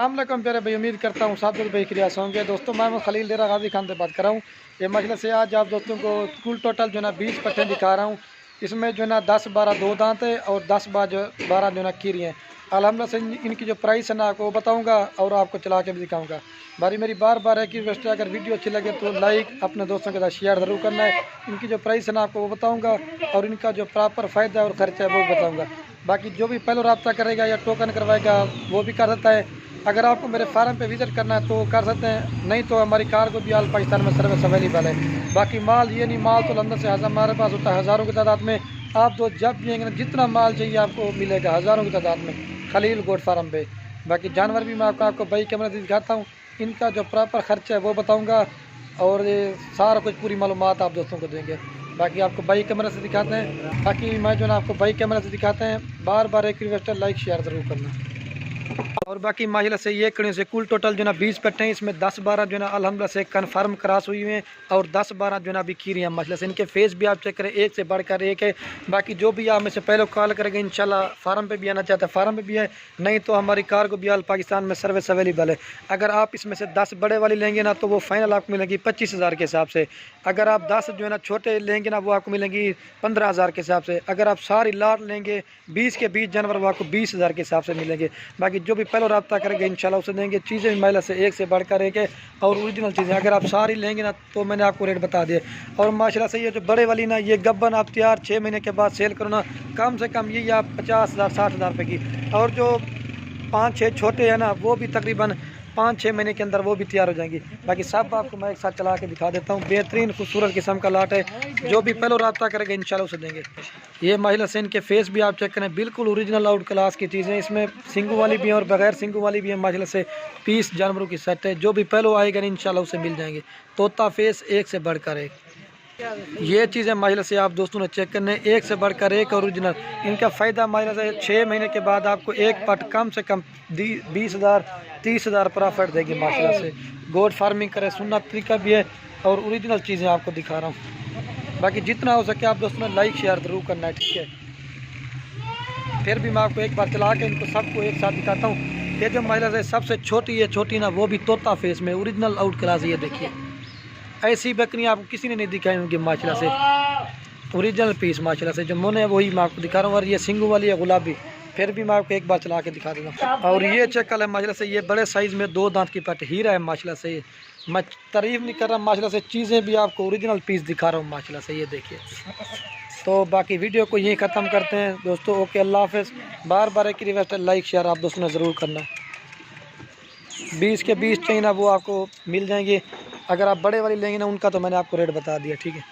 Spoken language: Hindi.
अस्सलाम प्यारे भाई, उम्मीद करता हूँ सब लोग भाई क्रियास होंगे। दोस्तों मैं खलील डेरा गाजी खान से बात कर रहा हूँ। ये मसले से आज आप दोस्तों को कुल टोटल जो है ना 20 पट्टे दिखा रहा हूँ। इसमें जो है ना 10-12 दो दांत है और 10-12 जो है ना कीरी हैं। अल्हम्दुलिल्लाह से इनकी जो प्राइस है ना आपको बताऊँगा और आपको चला के भी दिखाऊँगा। भाई मेरी बार बार है कि रिक्वेस्ट है, अगर वीडियो अच्छी लगे तो लाइक अपने दोस्तों के साथ शेयर ज़रूर करना है। इनकी जो प्राइस है ना आपको वो बताऊँगा और इनका जो प्रॉपर फ़ायदा और ख़र्चा है वो बताऊँगा। बाकी जो भी पहले रब्ता करेगा या टोकन करवाएगा वो भी कर सकता है। अगर आपको मेरे फार्म पे विज़िट करना है तो कर सकते हैं, नहीं तो हमारी कार को भी आल पाकिस्तान में सर्विस अवेलेबल है। बाकी माल ये नहीं, माल तो लंदन से हमारे पास होता है हज़ारों की तादाद में। आप तो जब भी आएंगे ना जितना माल चाहिए आपको मिलेगा हज़ारों की तादाद में खलील गोट फार्म पे। बाकी जानवर भी मैं आपको बाई कैमरा से दिखाता हूँ, इनका जो प्रॉपर ख़र्चा है वो बताऊँगा और ये सारा कुछ पूरी मालूमात आप दोस्तों को देंगे। बाकी आपको बाई कैमरा से दिखाते हैं। बाकी मैं जो ना आपको बाई कैमरा से दिखाते हैं। बार बार एक रिक्वेस्ट है, लाइक शेयर ज़रूर करना। और बाकी माशाल्लाह से ये कड़ियों से कुल टोटल जो ना 20 पट्टे हैं। इसमें 10-12 जो ना अल्हम्दुलिल्लाह से कन्फर्म क्रॉस हुई हैं और 10-12 जो ना अभी कीरी हैं माशाल्लाह से। इनके फेस भी आप चेक करें, एक से बढ़कर एक है। बाकी जो भी आप में से पहले कॉल करेंगे इंशाल्लाह फार्म पे भी आना चाहते हैं फार्म पे भी है, नहीं तो हमारी कार को भी आल पाकिस्तान में सर्विस अवेलेबल है। अगर आप इसमें से 10 बड़े वाली लेंगे ना तो वो फाइनल आपको मिलेगी 25,000 के हिसाब से। अगर आप 10 जो है ना छोटे लेंगे ना वो आपको मिलेंगी 15,000 के हिसाब से। अगर आप सारी लाट लेंगे 20 के 20 जानवर वो आपको 20,000 के हिसाब से मिलेंगे। बाकी जो भी पहले रब्ता करेंगे इंशाल्लाह उसे देंगे। चीज़ें भी महिला से एक से बढ़कर एक है और ओरिजिनल चीज़ें अगर आप सारी लेंगे ना तो मैंने आपको रेट बता दिए। और माशाल्लाह से ये जो बड़े वाली ना ये गब्बन आप तैयार 6 महीने के बाद सेल करो ना, कम से कम ये आप 50,000 60,000 रुपये की। और जो 5-6 छोटे हैं ना वो भी तकरीबन 5-6 महीने के अंदर वो भी तैयार हो जाएंगी। बाकी सब आपको मैं एक साथ चला के दिखा देता हूँ। बेहतरीन खूबसूरत किस्म का लाट है, जो भी पहले रब्ता करेगा इंशाल्लाह उसे देंगे। ये महिला से इनके फेस भी आप चेक करें, बिल्कुल ओरिजिनल आउट क्लास की चीज़ें। इसमें सिंगू वाली भी हैं और बगैर सिंगू वाली भी है। माशाल्लाह से 20 जानवरों की सेट है, जो भी पहले आएगा इंशाल्लाह उसे मिल जाएंगे। तोता फेस एक से बढ़कर एक। ये चीज़ें माशाल्लाह से आप दोस्तों ने चेक करने, एक से बढ़कर एक ओरिजिनल। इनका फ़ायदा माशाल्लाह से 6 महीने के बाद आपको एक पट कम से कम 20,000 30,000 प्रॉफिट देगी माशाल्लाह से। गोट फार्मिंग करें सुन्नत तरीका भी है और ओरिजिनल चीज़ें आपको दिखा रहा हूँ। बाकी जितना हो सके आप दोस्तों ने लाइक शेयर ज़रूर करना है, ठीक है। फिर भी मैं आपको एक बार चला के इनको सबको एक साथ दिखाता हूँ। ये जो माशाल्लाह से सबसे छोटी है, छोटी ना वो भी तोता फेस में ओरिजिनल आउट क्लास। ये देखिए ऐसी बकरियाँ आपको किसी ने नहीं दिखाई होंगी माशाल्लाह से। ओरिजिनल पीस माशाल्लाह से जो मोने है वही मैं आपको दिखा रहा हूँ। और ये सिंगू वाली है गुलाबी, फिर भी मैं आपको एक बार चला के दिखा दूँगा। और ये चक्कल है माशाल्लाह से, ये बड़े साइज़ में 2 दांत की पट हीरा है माशाल्लाह से। मैं तारीफ़ नहीं कर रहा माशाल्लाह से, चीज़ें भी आपको ओरिजिनल पीस दिखा रहा हूँ माशाल्लाह से। ये देखिए, तो बाकी वीडियो को यहीं ख़त्म करते हैं दोस्तों। ओके, अल्लाह हाफ़िज़। बार बार एक रिक्वेस्ट है, लाइक शेयर आप दोस्तों ने ज़रूर करना। 20 के 20 चाहिए ना वो आपको मिल जाएंगे। अगर आप बड़े वाली लेंगे ना उनका तो मैंने आपको रेट बता दिया, ठीक है।